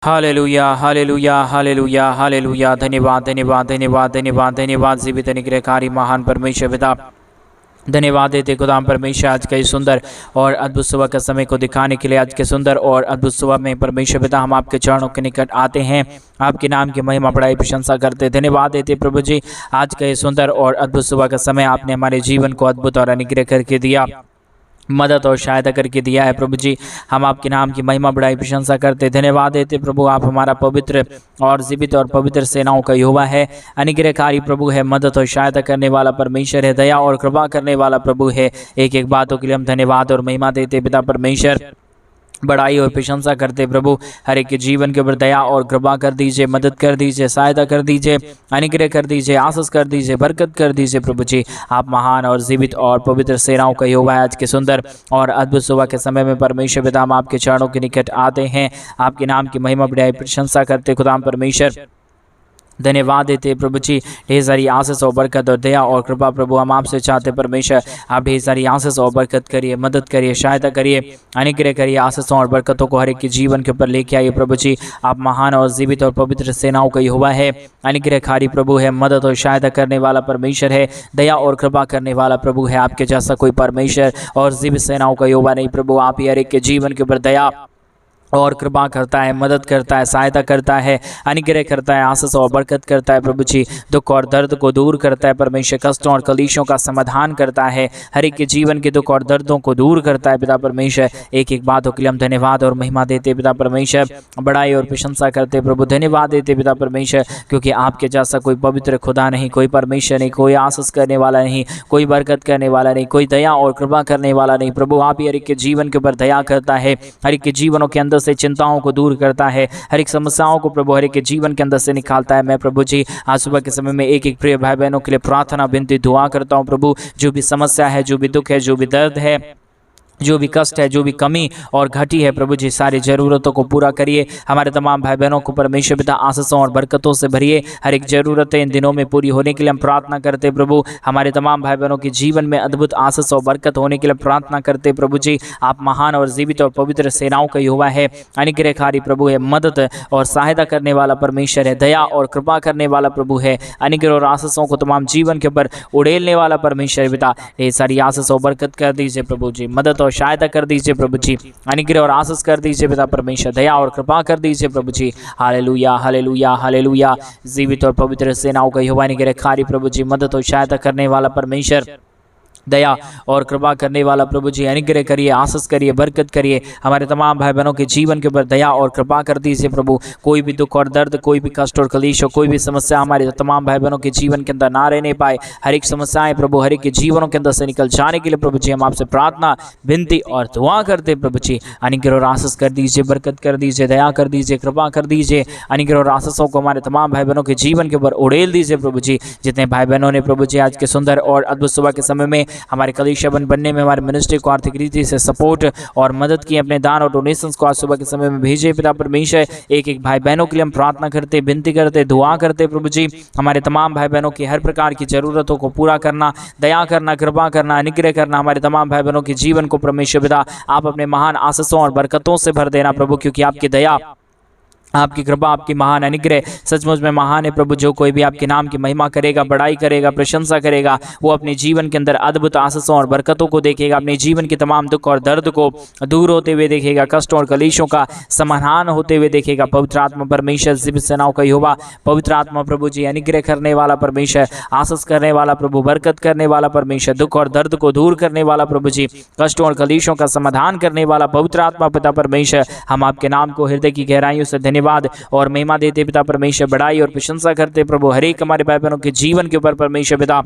Hallelujah hallelujah hallelujah hallelujah. धन्यवाद धन्यवाद धन्यवाद धन्यवाद धन्यवाद जीवित अनुग्रहकारी महान परमेश्वर पिता, धन्यवाद देते खुदा परमेश्वर आज का इस सुंदर और अद्भुत सुबह का समय को दिखाने के लिए। आज के सुंदर और अद्भुत सुबह में परमेश्वर पिता हम आपके चरणों के निकट आते हैं, आपके नाम की महिमा बड़ाई प्रशंसा करते, धन्यवाद देते प्रभु जी। आज का ये सुंदर और अद्भुत सुबह का समय आपने हमारे जीवन को अद्भुत और अनुग्रह करके दिया, मदद और सहायता करके दिया है प्रभु जी। हम आपके नाम की महिमा बड़ाई प्रशंसा करते, धन्यवाद देते प्रभु। आप हमारा पवित्र और जीवित और पवित्र सेनाओं का यहोवा है, अनुग्रहकारी प्रभु है, मदद और सहायता करने वाला परमेश्वर है, दया और कृपा करने वाला प्रभु है। एक एक बातों के लिए हम धन्यवाद और महिमा देते पिता परमेश्वर, बड़ाई और प्रशंसा करते प्रभु। हर एक के जीवन के ऊपर दया और कृपा कर दीजिए, मदद कर दीजिए, सहायता कर दीजिए, अनुग्रह कर दीजिए, आशीष कर दीजिए, बरकत कर दीजिए प्रभु जी। आप महान और जीवित और पवित्र सेनाओं का यहोवा है। आज के सुंदर और अद्भुत सुबह के समय में परमेश्वर पिता हम आपके चरणों के निकट आते हैं, आपके नाम की महिमा बड़ाई प्रशंसा करते खुदा परमेश्वर, धन्यवाद देते प्रभु जी। ढेर सारी आशीष और बरकत और दया और कृपा प्रभु हम आपसे चाहते परमेश्वर, आप ढेर सारी आशीष और बरकत करिए, मदद करिए, सहायता करिए, अनुग्रह करिए, आशीषों और बरकतों को हर एक के जीवन के ऊपर लेके आइए प्रभु जी। आप महान और जीवित और पवित्र सेनाओं का यहोवा है, अनुग्रहकारी प्रभु है, मदद और सहायता करने वाला परमेश्वर है, दया और कृपा करने वाला प्रभु है। आपके जैसा कोई परमेश्वर और जीवित सेनाओं का यहोवा नहीं प्रभु। आप ही हर एक के जीवन के ऊपर दया और कृपा करता है, मदद करता है, सहायता करता है, अनुग्रह करता है, आशीष और बरकत करता है प्रभु जी। दुख और दर्द को दूर करता है परमेश्वर, कष्टों और कलेशों का समाधान करता है, हर एक के जीवन के दुख और दर्दों को दूर करता है पिता परमेश्वर। एक एक बातों के लिए हम धन्यवाद और महिमा देते पिता परमेश्वर, बड़ाई और प्रशंसा करते प्रभु, धन्यवाद देते पिता परमेश्वर, क्योंकि आपके जैसा कोई पवित्र खुदा नहीं, कोई परमेश्वर नहीं, कोई आशीष करने वाला नहीं, कोई बरकत करने वाला नहीं, कोई दया और कृपा करने वाला नहीं प्रभु। आप ही हर एक के जीवन के ऊपर दया करता है, हर एक के जीवनों के अंदर से चिंताओं को दूर करता है, हर एक समस्याओं को प्रभु हर एक के जीवन के अंदर से निकालता है। मैं प्रभु जी आज सुबह के समय में एक एक प्रिय भाई बहनों के लिए प्रार्थना विनती दुआ करता हूं प्रभु। जो भी समस्या है, जो भी दुख है, जो भी दर्द है, जो भी कष्ट है, जो भी कमी और घटी है प्रभु जी, सारी ज़रूरतों को पूरा करिए। हमारे तमाम भाई बहनों को परमेश्वर पिता आशीषों और बरकतों से भरिए, हर एक ज़रूरतें इन दिनों में पूरी होने के लिए हम प्रार्थना करते प्रभु। हमारे तमाम भाई बहनों के जीवन में अद्भुत आशीष और बरकत होने के लिए प्रार्थना करते प्रभु जी। आप महान और जीवित और पवित्र सेनाओं का यहोवा है, अनुग्रहकारी प्रभु है, मदद और सहायता करने वाला परमेश्वर है, दया और कृपा करने वाला प्रभु है, अनुग्रह और आशीषों को तमाम जीवन के ऊपर उड़ेलने वाला परमेश्वर पिता। ढेर सारी आशीष और बरकत कर दीजिए प्रभु जी, मदद सहायता कर दीजिए प्रभु जी, अनुग्रह और आशीष कर दीजिए पिता परमेश्वर, दया और कृपा कर दीजिए प्रभु जी। Hallelujah hallelujah hallelujah. जीवित और पवित्र सेनाओं का यहोवा अनुग्रहकारी प्रभु जी, मदद और सहायता करने वाला परमेश्वर, दया और कृपा करने वाला प्रभु जी, अनुग्रह करिए, आशीष करिए, बरकत करिए। हमारे तमाम भाई बहनों के जीवन के ऊपर दया और कृपा कर दीजिए प्रभु। कोई भी दुख और दर्द, कोई भी कष्ट और कलेश, कोई भी समस्या हमारे तमाम भाई बहनों के जीवन के अंदर ना रहने पाए। हर एक समस्याएं प्रभु हर एक के जीवनों के अंदर से निकल जाने के लिए प्रभु जी हम आपसे प्रार्थना विनती और दुआ करते प्रभु जी। अनुग्रह और आशीष कर दीजिए, बरकत कर दीजिए, दया कर दीजिए, कृपा कर दीजिए। अनुग्रह और आशीषों को हमारे तमाम भाई बहनों के जीवन के ऊपर उड़ेल दीजिए प्रभु जी। जितने भाई बहनों ने प्रभु जी आज के सुंदर और अद्भुत सुबह के समय में हमारे कलीसिया बनने में, हमारे मिनिस्ट्री को आर्थिक रीति से सपोर्ट और मदद की, अपने दान और डोनेशंस को आज सुबह के समय में भेजे पिता परमेश्वर। एक एक भाई बहनों के लिए हम प्रार्थना करते, विनती करते, दुआ करते प्रभु जी। हमारे तमाम भाई बहनों की हर प्रकार की जरूरतों को पूरा करना, दया करना, कृपा करना, अनुग्रह करना। हमारे तमाम भाई बहनों के जीवन को परमेश्वर पिता आप अपने महान आशीषों और बरकतों से भर देना प्रभु, क्योंकि आपकी दया, आपकी कृपा, आपकी महान अनुग्रह सचमुच में महान है प्रभु। जो कोई भी आपके नाम की महिमा करेगा, बड़ाई करेगा, प्रशंसा करेगा, वो अपने जीवन के अंदर अद्भुत आशीषों और बरकतों को देखेगा, अपने जीवन के तमाम दुख और दर्द को दूर होते हुए देखेगा, कष्टों और कलेशों का समाधान होते हुए देखेगा। पवित्र आत्मा परमेश्वर, जीवित सेनाओं का यहोवा, पवित्र आत्मा प्रभु जी, अनुग्रह करने वाला परमेश्वर, आशीष करने वाला प्रभु, बरकत करने वाला परमेश्वर, दुख और दर्द को दूर करने वाला प्रभु जी, कष्टों और कलेशों का समाधान करने वाला पवित्र आत्मा पिता परमेश्वर। हम आपके नाम को हृदय की गहराइयों से धन्यवाद और महिमा देते पिता परमेश्वर, बड़ाई और प्रशंसा करते प्रभु। हर एक हमारे भाई बहनों के जीवन के ऊपर परमेश्वर पिता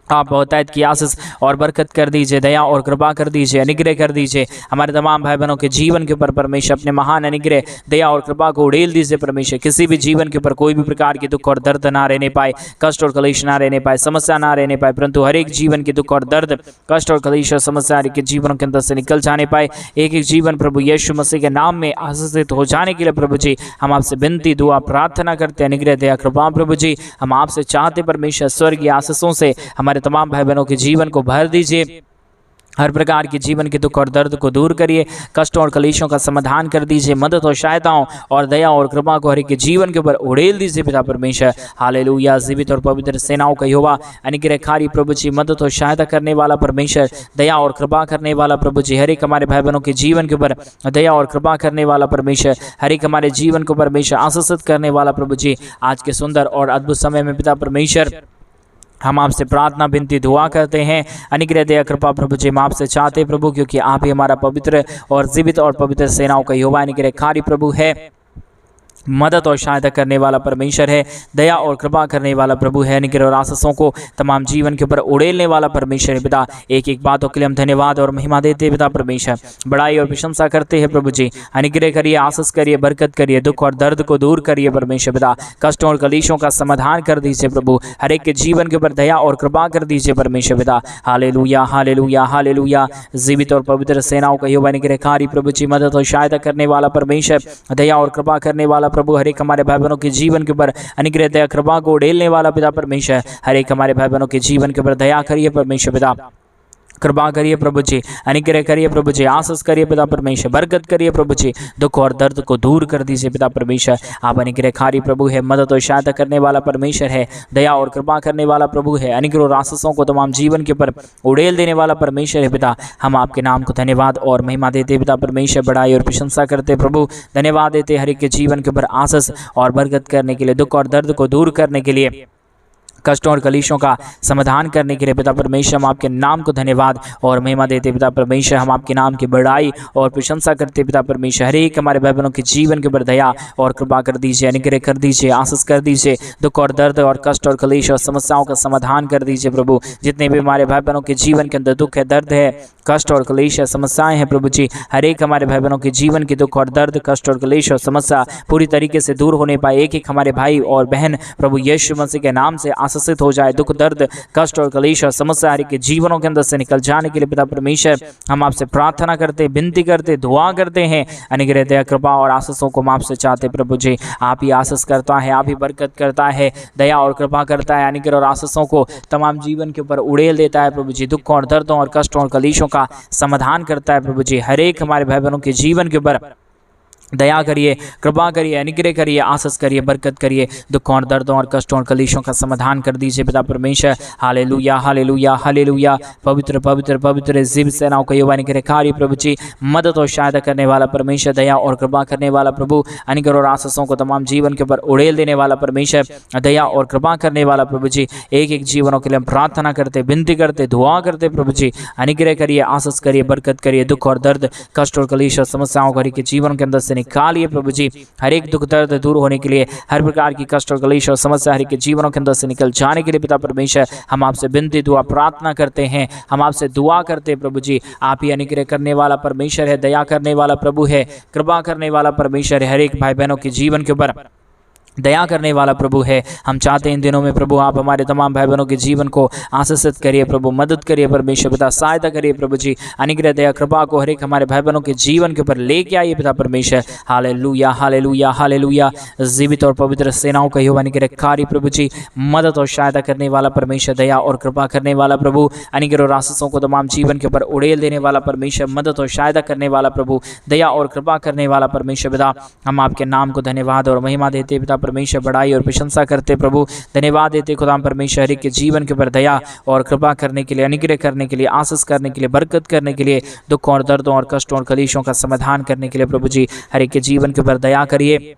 आप बहुतायत की आशीष और बरकत कर दीजिए, दया और कृपा कर दीजिए, अनुग्रह कर दीजिए। हमारे तमाम भाई बहनों के जीवन के ऊपर परमेश्वर अपने महान अनुग्रह, दया और कृपा को उड़ेल दीजिए परमेश्वर। किसी भी जीवन के ऊपर कोई भी प्रकार की दुख और दर्द ना रहने पाए, कष्ट और कलेश ना रहने पाए, समस्या ना रहने पाए, परंतु हर एक जीवन के दुख और दर्द, कष्ट और कलेश और समस्या हर एक के जीवनों के अंदर से निकल जाने पाए। एक एक जीवन प्रभु यीशु मसीह के नाम में आशीषित हो जाने के लिए प्रभु जी हम आपसे विनती, दुआ, प्रार्थना करते, अनुग्रह, दया, कृपा प्रभु जी हम आपसे चाहते परमेश्वर। स्वर्गीय आशीषों से हमारे तमाम भाई बहनों के जीवन को भर दीजिए, हर प्रकार के जीवन के दुख और दर्द को दूर करिए, कष्टों और कलेशों का समाधान कर दीजिए, मदद और सहायताओं और दया और कृपा को हर एक के जीवन के ऊपर उड़ेल दीजिए पिता परमेश्वर। हालेलुया। जीवित और पवित्र सेनाओं का यहोवा अनुग्रहकारी प्रभु जी, मदद और सहायता करने वाला परमेश्वर, दया और कृपा करने वाला प्रभु जी, हर एक हमारे भाई बहनों के जीवन के ऊपर दया और कृपा करने वाला परमेश्वर, हर एक हमारे जीवन को परमेश्वर आशीषित करने वाला प्रभु जी, आज के सुंदर और अद्भुत समय में पिता परमेश्वर हम आपसे प्रार्थना विनती दुआ करते हैं। अनुग्रह दया कृपा प्रभु जी हम आपसे चाहते हैं प्रभु, क्योंकि आप ही हमारा पवित्र और जीवित और पवित्र सेनाओं का यहोवा अनुग्रहकारी प्रभु है, मदद और सहायता करने वाला परमेश्वर है, दया और कृपा करने वाला प्रभु है, अनुग्रह और आशीषों को तमाम जीवन के ऊपर उड़ेलने वाला परमेश्वर है पिता। एक एक बातों के लिए हम धन्यवाद और महिमा देते हैं पिता परमेश्वर, बड़ाई और प्रशंसा करते हैं प्रभु जी। अनुग्रह करिए, आशीष करिए, बरकत करिए, दुख और दर्द को दूर करिए परमेश्वर पिता, कष्टों और कलेशों का समाधान कर दीजिए प्रभु, हर एक के जीवन के ऊपर दया और कृपा कर दीजिए परमेश्वर पिता। Hallelujah hallelujah hallelujah. जीवित और पवित्र सेनाओं का यहोवा अनुग्रहकारी प्रभु जी, मदद और सहायता करने वाला परमेश्वर, दया और कृपा करने वाला प्रभु, हर एक हमारे भाई बहनों के जीवन के ऊपर अनुग्रह दया कृपा को उड़ेलने वाला पिता परमेश्वर, हर एक हमारे भाई बहनों के जीवन के ऊपर दया करिए परमेश्वर पिता, कृपा करिए प्रभु जी, अनुग्रह करिए प्रभु जी, आशीष करिए पिता परमेश्वर, बरकत करिए प्रभु जी, दुख और दर्द को दूर कर दीजिए पिता परमेश्वर। आप अनुग्रहकारी प्रभु है, मदद और सहायता करने वाला परमेश्वर है, दया और कृपा करने वाला प्रभु है, अनुग्रह और आशीषों को तमाम जीवन के ऊपर उड़ेल देने वाला परमेश्वर है पिता। हम आपके नाम को धन्यवाद और महिमा देते पिता परमेश्वर, बड़ाई और प्रशंसा करते प्रभु, धन्यवाद देते हर एक के जीवन के ऊपर आशीष और बरकत करने के लिए, दुख और दर्द को दूर करने के लिए, कष्टों और कलेशों का समाधान करने के लिए पिता परमेश्वर। हम आपके नाम को धन्यवाद और महिमा देते पिता परमेश्वर, हम आपके नाम की बड़ाई और प्रशंसा करते पिता परमेश्वर। हर एक हमारे भाई बहनों के जीवन के ऊपर दया और कृपा कर दीजिए, अनुग्रह कर दीजिए, आशीष कर दीजिए, दुख और दर्द और कष्ट और कलेश और समस्याओं का समाधान कर दीजिए प्रभु। जितने भी हमारे भाई बहनों के जीवन के अंदर दुख है, दर्द है, कष्ट और कलेश है, समस्याएं हैं प्रभु जी, हर एक हमारे भाई बहनों के जीवन के दुख और दर्द, कष्ट और कलेश और समस्या पूरी तरीके से दूर होने पाए। एक एक हमारे भाई और बहन प्रभु यीशु मसीह के नाम से आशीषित हो जाए। दुख दर्द, कष्ट और कलेश और समस्या हर एक के जीवनों के अंदर से निकल जाने के लिए पिता परमेश्वर हम आपसे प्रार्थना करते, विनती करते, दुआ करते हैं। अनुग्रह दया कृपा और आशीषों को हम आपसे चाहते प्रभु जी। आप ही आशीष करता है, आप ही बरकत करता है, दया और कृपा करता है, अनुग्रह और आशीषों को तमाम जीवन के ऊपर उड़ेल देता है प्रभु जी। दुखों और दर्दों और कष्टों और कलेशों का समाधान करता है प्रभु जी। हर एक हमारे भाई बहनों के जीवन के ऊपर दया करिए, कृपा करिए, अनुग्रह करिए, आशीष करिए, बरकत करिए, दुखों और दर्दों और कष्टों और कलेशों का समाधान कर दीजिए पिता परमेश्वर। Hallelujah hallelujah hallelujah. पवित्र पवित्र पवित्र जीव सेनाओं का यहोवा अनुग्रहकारी प्रभु जी, मदद और सहायता करने वाला परमेश्वर, दया और कृपा करने वाला प्रभु, अनुग्रह और आशीषों को तमाम जीवन के ऊपर उड़ेल देने वाला परमेश्वर, दया और कृपा करने वाला प्रभु जी। एक एक जीवनों के लिए हम प्रार्थना करते, विनती करते, दुआ करते प्रभु जी। अनुग्रह करिए, आशीष करिए, बरकत करिए, दुख और दर्द, कष्ट और कलेश और समस्याओं को के जीवन के अंदर से निकालिए प्रभु जी। हर एक दुख दर्द दूर होने के लिए, हर प्रकार की कष्ट और कलेश और समस्या हर एक के जीवनों के अंदर से निकल जाने के लिए पिता परमेश्वर हम आपसे विनती दुआ प्रार्थना करते हैं। हम आपसे दुआ करते हैं प्रभु जी। आप ही अनुग्रह करने वाला परमेश्वर है, दया करने वाला प्रभु है, कृपा करने वाला परमेश्वर है, हर एक भाई बहनों के जीवन के ऊपर दया करने वाला प्रभु है। हम चाहते हैं इन दिनों में प्रभु आप हमारे तमाम भाई बहनों के जीवन को आशीषित करिए प्रभु, मदद करिए परमेश्वर पिता, सहायता करिए प्रभु जी। अनुग्रह दया कृपा को हर एक हमारे भाई बहनों के जीवन के ऊपर लेके आइए पिता परमेश्वर। Hallelujah hallelujah hallelujah. जीवित और पवित्र सेनाओं का यहोवा अनुग्रहकारी प्रभु जी, मदद और सहायता करने वाला परमेश्वर, दया और कृपा करने वाला प्रभु, अनुग्रह और आशीषों को तमाम जीवन के ऊपर उड़ेल देने वाला परमेश्वर, मदद और सहायता करने वाला प्रभु, दया और कृपा करने वाला परमेश्वर पिता। हम आपके नाम को धन्यवाद और महिमा देते पिता परमेश्वर, बड़ाई और प्रशंसा करते प्रभु, धन्यवाद देते खुदा परमेश्वर के जीवन के ऊपर दया और कृपा करने के लिए, अनुग्रह करने के लिए, आशीष करने के लिए, बरकत करने के लिए, दुखों और दर्दों और कष्टों और कलेशों का समाधान करने के लिए प्रभु जी। हर एक के जीवन के ऊपर दया करिए,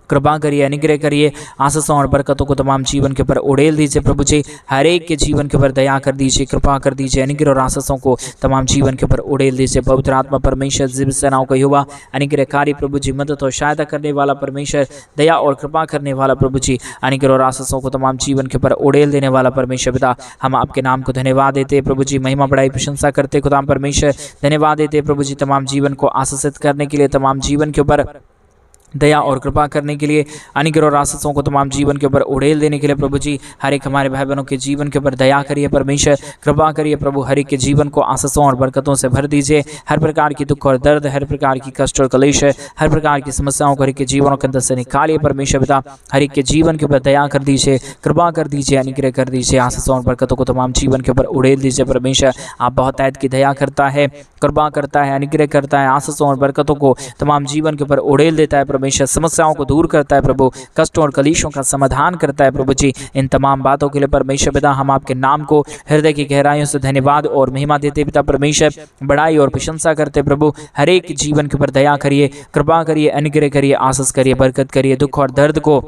कृपा करिए, अनुग्रह करिए, आशीषों और बरकतों को तमाम जीवन के ऊपर उड़ेल दीजिए प्रभु जी। हर एक के जीवन के ऊपर दया कर दीजिए, कृपा कर दीजिए, अनुग्रह और आशीषों को तमाम जीवन के ऊपर उड़ेल दीजिए। पवित्र आत्मा परमेश्वर जीव सेनाओं का यहोवा अनुग्रहकारी प्रभु जी, मदद और सहायता करने वाला परमेश्वर, दया और कृपा करने वाला प्रभु जी, अनुग्रह और आशीषों को तमाम जीवन के ऊपर उड़ेल देने वाला परमेश्वर पिता। हम आपके नाम को धन्यवाद देते प्रभु जी, महिमा बड़ाई प्रशंसा करते खुदा परमेश्वर, धन्यवाद देते प्रभु जी तमाम जीवन को आशीषित करने के लिए, तमाम जीवन के ऊपर दया और कृपा करने के लिए, अनुग्रह और आशीषों को तमाम जीवन के ऊपर उड़ेल देने के लिए प्रभु जी हर एक हमारे भाई बहनों के जीवन के ऊपर दया करिए परमेश्वर, कृपा करिए प्रभु। हर एक के जीवन को आशीषों और बरकतों से भर दीजिए। हर प्रकार की दुख और दर्द, हर प्रकार की कष्ट और कलेश, हर प्रकार की समस्याओं को हर एक के जीवनों के अंदर से निकालिए परमेश्वर पिता। हर एक के जीवन के ऊपर दया कर दीजिए, कृपा कर दीजिए, अनुग्रह कर दीजिए। आशीषों और बरकतों को तमाम जीवन के ऊपर उड़ेल दीजिए परमेश्वर। आप बहुत ऐद की दया करता है, कृपा करता है, अनुग्रह करता है, आशीषों और बरकतों को तमाम जीवन के ऊपर उड़ेल देता है परमेश्वर। समस्याओं को दूर करता है प्रभु, कष्टों और कलेशों का समाधान करता है प्रभु जी। इन तमाम बातों के लिए परमेश्वर पिता हम आपके नाम को हृदय की गहराइयों से धन्यवाद और महिमा देते पिता परमेश्वर, बड़ाई और प्रशंसा करते प्रभु। हर एक जीवन के ऊपर दया करिए, कृपा करिए, अनुग्रह करिए, आशीष करिए, बरकत करिए। दुख और दर्द को,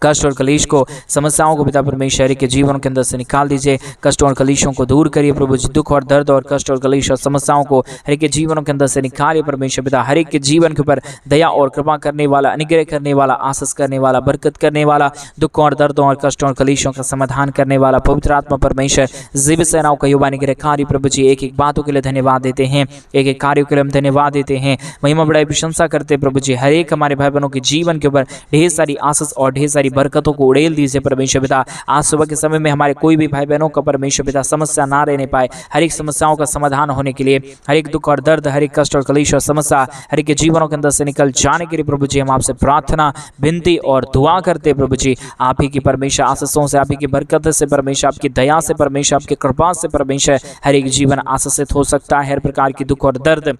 कष्ट और कलेश को, समस्याओं को पिता परमेश्वर के जीवन के अंदर से निकाल दीजिए। कष्टों और कलेशों को दूर करिए प्रभु जी। दुख और दर्द और कष्ट और कलेश और समस्याओं को हर एक के जीवनों के अंदर से निकालिए परमेश्वर पिता। हर एक के जीवन के ऊपर दया और कृपा करने वाला, अनुग्रह करने वाला, आशीष करने वाला, बरकत करने वाला, दुख और दर्दों और कष्टों और कलेशों का समाधान करने वाला पवित्र आत्मा परमेश्वर जीवित सेनाओं का युवा निग्रहकारी प्रभु जी एक एक बातों के लिए धन्यवाद देते हैं, एक एक कार्यों के लिए हम धन्यवाद देते हैं, महिमा बड़ाई प्रशंसा करते प्रभु जी। हर एक हमारे भाई बहनों के जीवन के ऊपर ढेर सारी आशीष और ढेर सारी बरकतों को उड़ेल दीजिए परमेश्वर पिता। आज सुबह के समय में हमारे कोई भी भाई बहनों का परमेश्वर पिता समस्या ना रहने पाए, हर एक समस्याओं का समाधान होने के लिए, हर एक दुख और दर्द, हर एक कष्ट और कलेश और समस्या हर एक के जीवनों के अंदर से निकल जाने के लिए प्रभु जी हम आपसे प्रार्थना, विनती और दुआ करते प्रभु जी। आप ही की परमेश्वर आशीषों से, आप ही की बरकत से परमेश्वर, आपकी दया से परमेश्वर, आपकी कृपा से परमेश्वर हर एक जीवन आशीषित हो सकता है। हर प्रकार की दुख और दर्द,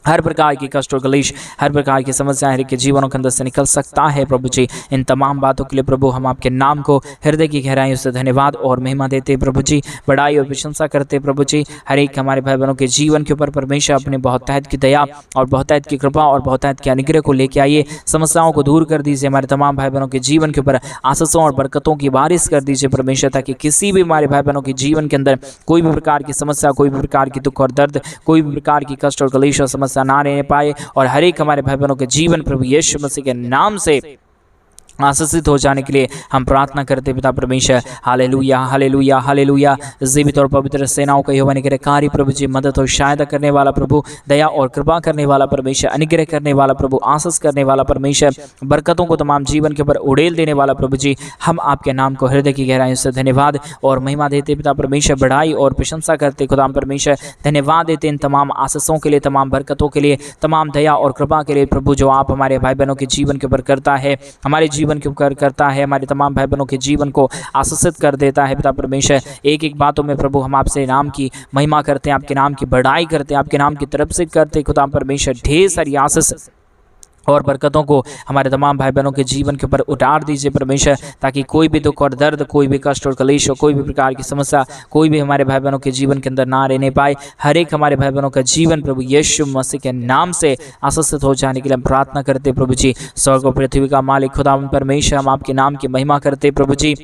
हर प्रकार की कष्ट और कलेश, हर प्रकार की समस्याएं हर एक के जीवनों के अंदर से निकल सकता है प्रभु जी। इन तमाम बातों के लिए प्रभु हम आपके नाम को हृदय की गहराइयों से धन्यवाद और महिमा देते प्रभु जी, बड़ाई और प्रशंसा करते प्रभु जी। हर एक हमारे भाई बहनों के जीवन के ऊपर परमेश्वर अपने बहुत तहत की दया और बहुत तहत की कृपा और बहुत तहत के अनुग्रह को लेके आइए। समस्याओं को दूर कर दीजिए, हमारे तमाम भाई बहनों के जीवन के ऊपर आशीषों और बरकतों की बारिश कर दीजिए परमेश्वर, ताकि किसी भी हमारे भाई बहनों के जीवन के अंदर कोई भी प्रकार की समस्या, कोई भी प्रकार की दुख और दर्द, कोई भी प्रकार की कष्ट और कलेश और समस्या ना रहने पाए और हर एक हमारे भाई बहनों के जीवन प्रभु यीशु मसीह के नाम से आशीषित हो जाने के लिए हम प्रार्थना करते पिता परमेश्वर। Hallelujah, hallelujah, hallelujah. जीवित और पवित्र सेनाओं का यहोवा निग्रहकारी प्रभु जी, मदद और सहायता करने वाला प्रभु, दया और कृपा करने वाला परमेश्वर, अनुग्रह करने वाला प्रभु, आशीष करने वाला परमेश्वर, बरकतों को तमाम जीवन के ऊपर उड़ेल देने वाला प्रभु जी, हम आपके नाम को हृदय की गहराइयों से धन्यवाद और महिमा देते पिता परमेश्वर, बड़ाई और प्रशंसा करते खुदा परमेश्वर। धन्यवाद देते इन तमाम आशीषों के लिए, तमाम बरकतों के लिए, तमाम दया और कृपा के लिए प्रभु, जो आप हमारे भाई बहनों के जीवन के ऊपर करता है, हमारे जीवन के ऊपर करता है, हमारे तमाम भाई बहनों के जीवन को आशीषित कर देता है पिता परमेश्वर। एक एक बातों में प्रभु हम आपसे नाम की महिमा करते हैं, आपके नाम की बड़ाई करते हैं, आपके नाम की तरफ से करते खुदा परमेश्वर। ढेर सारी आशीष और बरकतों को हमारे तमाम भाई बहनों के जीवन के ऊपर उतार दीजिए परमेश्वर, ताकि कोई भी दुख और दर्द, कोई भी कष्ट और कलेश, कोई भी प्रकार की समस्या, कोई भी हमारे भाई बहनों के जीवन के अंदर ना रहने पाए। हर एक हमारे भाई बहनों का जीवन प्रभु यीशु मसीह के नाम से आशीषित हो जाने के लिए हम प्रार्थना करते प्रभु जी। स्वर्ग और पृथ्वी का मालिक खुदा परमेश्वर, हम आपके नाम की महिमा करते प्रभु जी,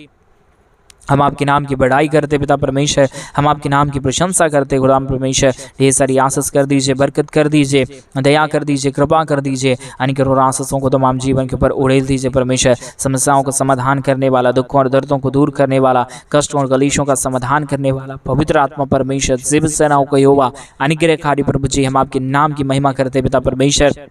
हम आपके नाम की बड़ाई करते पिता परमेश्वर, हम आपके नाम की प्रशंसा करते खुदा परमेश्वर। ढेर सारी आशीष कर दीजिए, बरकत कर दीजिए, दया कर दीजिए, कृपा कर दीजिए, अनुग्रह और आशीषों को तमाम जीवन के ऊपर उड़ेल दीजिए परमेश्वर। समस्याओं का समाधान करने वाला, दुखों और दर्दों को दूर करने वाला, कष्टों और कलेशों का समाधान करने वाला पवित्र आत्मा परमेश्वर, जीवित सेनाओं का यहोवा अनुग्रहकारी प्रभु जी, हम आपके नाम की महिमा करते पिता परमेश्वर,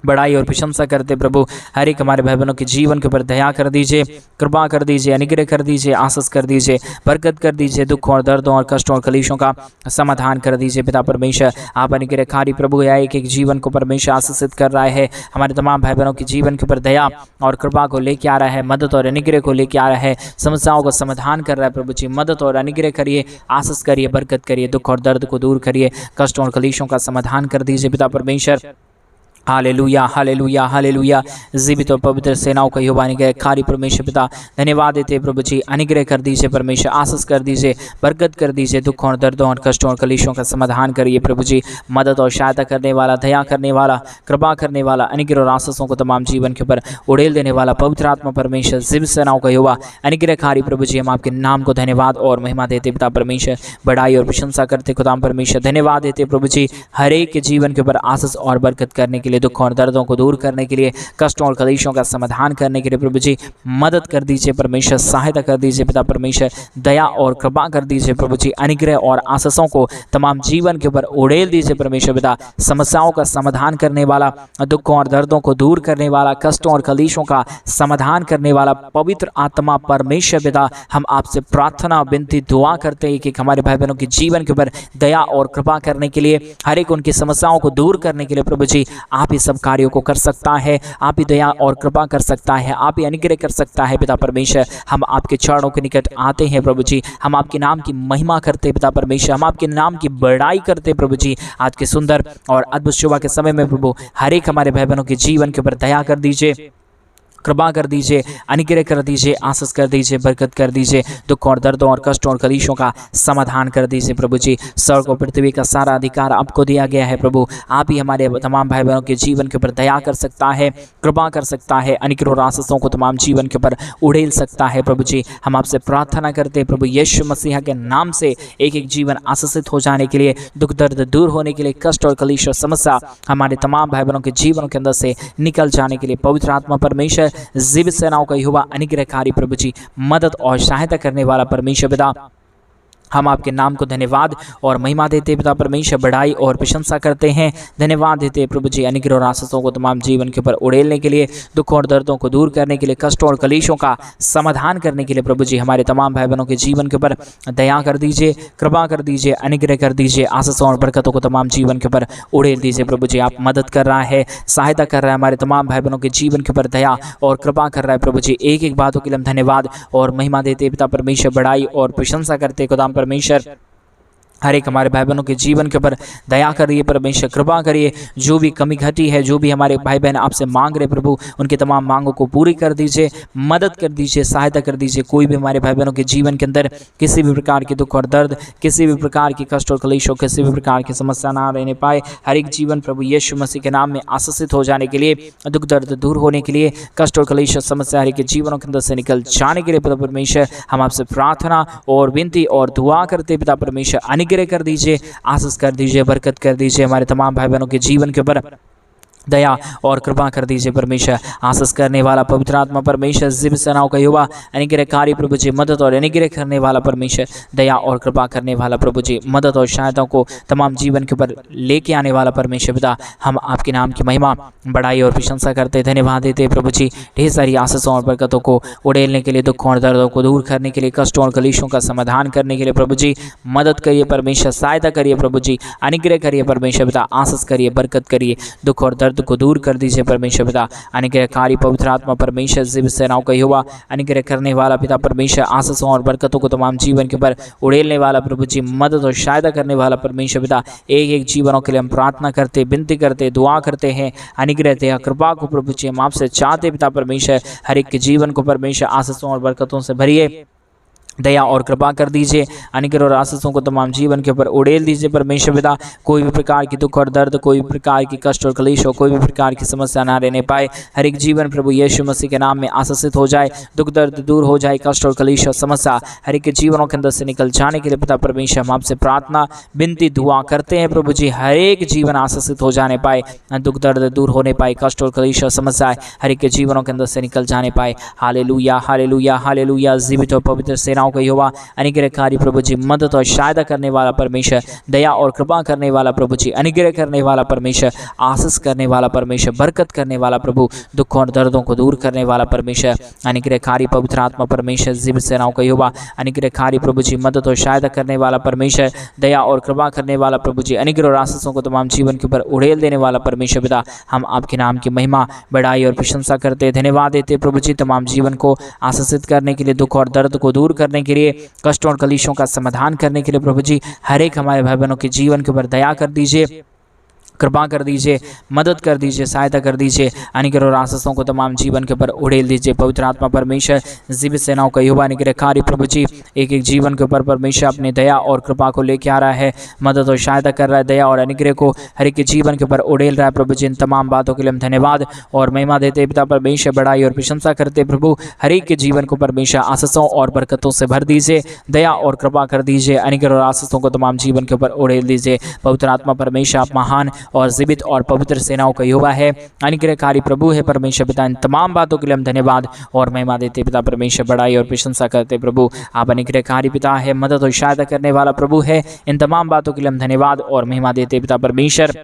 बड़ाई और प्रशंसा करते प्रभु। हर एक हमारे भाई बहनों के जीवन के ऊपर दया कर दीजिए, कृपा कर दीजिए, अनुग्रह कर दीजिए, आशीष कर दीजिए, बरकत कर दीजिए, दुखों और दर्दों और कष्टों और कलेशों का समाधान कर दीजिए पिता परमेश्वर। आप अनुग्रहकारी प्रभु या एक एक जीवन को परमेश्वर आशीषित कर रहा है, हमारे तमाम भाई बहनों के जीवन के ऊपर दया और कृपा को लेके आ रहा है, मदद और अनुग्रह को लेके आ रहा है, समस्याओं का समाधान कर रहा है प्रभु जी। मदद और अनुग्रह करिए, आशीष करिए, बरकत करिए, दुख और दर्द को दूर करिए, कष्टों और कलेशों का समाधान कर दीजिए पिता परमेश्वर। Hallelujah, hallelujah, hallelujah. जीवित और पवित्र सेनाओं का यहोवा निग्रहकारी परमेश्वर पिता, धन्यवाद देते प्रभु जी। अनुग्रह कर दीजिए परमेश्वर, आशीष कर दीजिए, बरकत कर दीजिए, दुखों और दर्दों और कष्टों और कलेशों का समाधान करिए प्रभु जी। मदद और सहायता करने वाला, दया करने वाला, कृपा करने वाला, अनुग्रह और आशीषों को तमाम जीवन के ऊपर उड़ेल देने वाला पवित्र आत्मा परमेश्वर, जीवित सेनाओं का यहोवा अनुग्रहकारी प्रभु जी, हम आपके नाम को धन्यवाद और महिमा देते पिता परमेश्वर, बड़ाई और प्रशंसा करते खुदा परमेश्वर। धन्यवाद देते प्रभु जी, हर एक के जीवन के ऊपर आशीष और बरकत करने के लिए लिए, दुख और दर्दों को दूर करने के लिए, कष्टों और कलेशों का समाधान करने के लिए प्रभु जी मदद कर दीजिए परमेश्वर, सहायता कर दीजिए पिता परमेश्वर, दया और कृपा कर दीजिए प्रभु जी, अनुग्रह और आशीषों को तमाम जीवन के ऊपर उड़ेल दीजिए परमेश्वर पिता। समस्याओं का समाधान करने वाला, दुखों और दर्दों को दूर करने वाला, कष्टों और कलेशों का समाधान करने वाला पवित्र आत्मा परमेश्वर पिता, हम आपसे प्रार्थना विनती दुआ करते हैं कि हमारे भाई बहनों के जीवन के ऊपर दया और कृपा करने के लिए, हर एक उनकी समस्याओं को दूर करने के लिए प्रभु जी आप ही सब कार्यों को कर सकता है, आप ही दया और कृपा कर सकता है, आप ही अनुग्रह कर सकता है पिता परमेश्वर। हम आपके चरणों के निकट आते हैं प्रभु जी, हम आपके नाम की महिमा करते पिता परमेश्वर, हम आपके नाम की बड़ाई करते प्रभु जी। आज के सुंदर और अद्भुत सुबह के समय में प्रभु हर एक हमारे भाई बहनों के जीवन के ऊपर दया कर दीजिए, कृपा कर दीजिए, अनुग्रह कर दीजिए, आशीष कर दीजिए, बरकत कर दीजिए, दुख और दर्दों और कष्टों और कलेशों का समाधान कर दीजिए प्रभु जी। स्वर्ग और पृथ्वी का सारा अधिकार आपको दिया गया है प्रभु, आप ही हमारे तमाम भाई बहनों के जीवन के ऊपर दया कर सकता है, कृपा कर सकता है, अनुग्रह और आशीषों को तमाम जीवन के ऊपर उड़ेल सकता है प्रभु जी। हम आपसे प्रार्थना करते हैं प्रभु यीशु मसीह के नाम से, एक एक जीवन आशीषित हो जाने के लिए, दुख दर्द दूर होने के लिए, कष्ट और कलेश और समस्या हमारे तमाम भाई बहनों के जीवन के अंदर से निकल जाने के लिए, पवित्र आत्मा परमेश्वर, जीवित सेनाओं का युवा अनुग्रहकारी प्रभु जी, मदद और सहायता करने वाला परमेश्वर पिता, हम आपके नाम को धन्यवाद और महिमा देते पिता परमेश्वर, बढ़ाई और प्रशंसा करते हैं, धन्यवाद देते प्रभु जी अनुग्रह और आशीषों को तमाम जीवन के ऊपर उड़ेलने के लिए, दुख और दर्दों को दूर करने के लिए, कष्टों और कलेशों का समाधान करने के लिए प्रभु जी हमारे तमाम भाई बहनों के जीवन के ऊपर दया कर दीजिए, कृपा कर दीजिए, अनुग्रह कर दीजिए, आशीषों और बरकतों को तमाम जीवन के ऊपर उड़ेल दीजिए प्रभु जी। आप मदद कर रहा है, सहायता कर रहा है, हमारे तमाम भाई बहनों के जीवन के ऊपर दया और कृपा कर रहा है प्रभु जी। एक एक बातों के लिए हम धन्यवाद और महिमा देते पिता परमेश्वर, बढ़ाई और प्रशंसा करते खुदाम परमेश्वर, हर एक हमारे भाई बहनों के जीवन के ऊपर दया करिए परमेश्वर, कृपा करिए, जो भी कमी घटी है, जो भी हमारे भाई बहन आपसे मांग रहे प्रभु, उनके तमाम मांगों को पूरी कर दीजिए, मदद कर दीजिए, सहायता कर दीजिए। कोई भी हमारे भाई बहनों के जीवन के अंदर किसी भी प्रकार के दुख और दर्द, किसी भी प्रकार की कष्ट और कलेशों, किसी भी प्रकार की समस्या ना रहने पाए, हर एक जीवन प्रभु यीशु मसीह के नाम में आशीषित हो जाने के लिए, दुख दर्द दूर होने के लिए, कष्ट और कलेश समस्या हर एक के जीवनों के अंदर से निकल जाने के लिए पिता परमेश्वर हम आपसे प्रार्थना और विनती और दुआ करते पिता परमेश्वर, अनुग्रह कर दीजिए, आशीष कर दीजिए, बरकत कर दीजिए, हमारे तमाम भाई बहनों के जीवन के ऊपर दया और कृपा कर दीजिए परमेश्वर। आशीष करने वाला पवित्र आत्मा परमेश्वर, जीवित सेनाओं का युवा अनुग्रहकारी प्रभु जी, मदद और अनुग्रह करने वाला परमेश्वर, दया और कृपा करने वाला प्रभु जी, मदद और सहायता को तमाम जीवन के ऊपर लेके आने वाला परमेश्वर पिता, हम आपके नाम की महिमा, बढ़ाई और प्रशंसा करते, धन्यवाद देते प्रभु जी। ढेर सारी आशीषों और बरकतों को उड़ेलने के लिए, दुखों और दर्दों को दूर करने के लिए, कष्टों और कलेशों का समाधान करने के लिए प्रभु जी मदद करिए परमेश्वर, सहायता करिए प्रभु जी, अनुग्रह करिए परमेश्वर पिता, आशीष करिए, बरकत करिए, दुख और दर्द को दूर कर दीजिए परमेश्वर पिता। अनुग्रहकारी पवित्र आत्मा परमेश्वर, जीवित सेनाओं का युवा अनुग्रह करने वाला पिता परमेश्वर, आशीषों और बरकतों को तमाम जीवन के ऊपर उड़ेलने वाला प्रभु जी, मदद और सहायता करने वाला परमेश्वर पिता, एक एक जीवनों के लिए हम प्रार्थना करते, विनती करते, दुआ करते हैं, अनुग्रह दया कृपा को प्रभु जी हम आपसे चाहते पिता परमेश्वर, हर एक के जीवन को परमेश्वर आशीषों और बरकतों से भरिए, दया और कृपा कर दीजिए, अनुग्रह और आशीषों को तमाम जीवन के ऊपर उड़ेल दीजिए परमेश्वर पिता। कोई भी प्रकार की दुख और दर्द, कोई भी प्रकार की कष्ट और कलेश हो, कोई भी प्रकार की समस्या ना रहने पाए, हर एक जीवन प्रभु यीशु मसीह के नाम में आशीषित हो जाए, दुख दर्द दूर हो जाए, कष्ट और कलेश और समस्या हर एक के जीवनों के अंदर से निकल जाने के लिए पिता परमेश्वर हम आपसे प्रार्थना विनती दुआ करते हैं प्रभु जी, हर एक जीवन आशीषित हो जाने पाए, दुख दर्द दूर होने पाए, कष्ट और कलेश और समस्या हर एक के जीवनों के अंदर से निकल जाने पाए। Hallelujah, hallelujah, hallelujah. जीवित और पवित्र सेनाओं का युवा अनुग्रहकारी प्रभु जी, मदद और सहायता करने वाला परमेश्वर, दया और कृपा करने वाला प्रभु जी, अनुग्रह करने वाला परमेश्वर, आशीष करने वाला परमेश्वर, बरकत करने वाला प्रभु, दुख और दर्दों को दूर करने वाला परमेश्वर, अनुग्रहकारी पवित्र आत्मा परमेश्वर, जीवित सेनाओं का युवा अनुग्रहकारी प्रभु जी, मदद और सहायता करने वाला परमेश्वर, दया और कृपा करने वाला प्रभु जी, अनुग्रह और आशीषों को तमाम जीवन के ऊपर उड़ेल देने वाला परमेश्वर पिता, हम आपके नाम की महिमा, बढ़ाई और प्रशंसा करते, धन्यवाद देते प्रभु जी, तमाम जीवन को आशीषित करने के लिए, दुख और दर्द को दूर करने के लिए, कष्टों और कलेशों का समाधान करने के लिए प्रभु जी हर एक हमारे भाई बहनों के जीवन के ऊपर दया कर दीजिए, कृपा कर दीजिए, मदद कर दीजिए, सहायता कर दीजिए, अनुग्रह और आशीषों को तमाम जीवन के ऊपर उड़ेल दीजिए। पवित्र आत्मा परमेश्वर, जीवित सेनाओं का युवा अनुग्रहकारी प्रभु जी, एक एक जीवन के ऊपर परमेश्वर अपनी दया और कृपा को लेके आ रहा है, मदद और सहायता कर रहा है, दया और अनुग्रह को हर एक के जीवन के ऊपर उड़ेल रहा है प्रभु जी। इन तमाम बातों के लिए हम धन्यवाद और महिमा देते पिता परमेश्वर, बढ़ाई और प्रशंसा करते प्रभु, हर एक के जीवन को परमेश्वर आशीषों और बरकतों से भर दीजिए, दया और कृपा कर दीजिए, अनुग्रह और आशीषों को तमाम जीवन के ऊपर उड़ेल दीजिए। पवित्र आत्मा परमेश्वर, आप महान और जीवित और पवित्र सेनाओं का यहोवा है, अनुग्रहकारी प्रभु है परमेश्वर पिता। इन तमाम बातों के लिए हम धन्यवाद और महिमा देते पिता परमेश्वर, बड़ाई और प्रशंसा करते प्रभु। आप अनुग्रहकारी पिता है, मदद और सहायता करने वाला प्रभु है। इन तमाम बातों के लिए हम धन्यवाद और महिमा देते पिता परमेश्वर,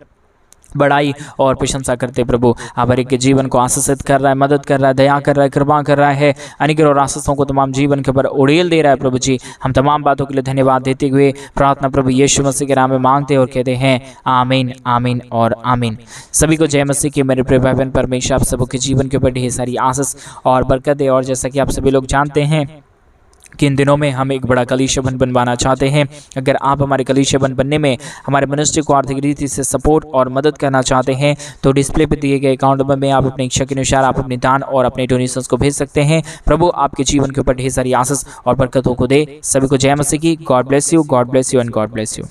बड़ाई और प्रशंसा करते प्रभु। आप हर एक के जीवन को आशीषित कर रहा है, मदद कर रहा है, दया कर रहा है, कृपा कर रहा है, अनुग्रह और आशीषों को तमाम जीवन के ऊपर उड़ेल दे रहा है प्रभु जी। हम तमाम बातों के लिए धन्यवाद देते हुए प्रार्थना प्रभु यीशु मसीह के नाम में मांगते और कहते हैं आमीन, आमीन और आमीन। सभी को जय मसीह की। मेरे प्रिय भाई बहन, परमेश्वर आप सबके जीवन के ऊपर ढेर सारी आशीष और बरकत दे। और जैसा कि आप सभी लोग जानते हैं कि इन दिनों में हम एक बड़ा कलीसिया बनवाना चाहते हैं। अगर आप हमारे कलीसिया बनने में हमारे मिनिस्ट्री को आर्थिक रीति से सपोर्ट और मदद करना चाहते हैं तो डिस्प्ले पे दिए गए अकाउंट नंबर में आप अपनी इच्छा के अनुसार आप अपने दान और अपने डोनेशंस को भेज सकते हैं। प्रभु आपके जीवन के ऊपर ढेर सारी आशीष और बरकतों को दे। सभी को जय मसीह की। God bless you, God bless you and God bless you.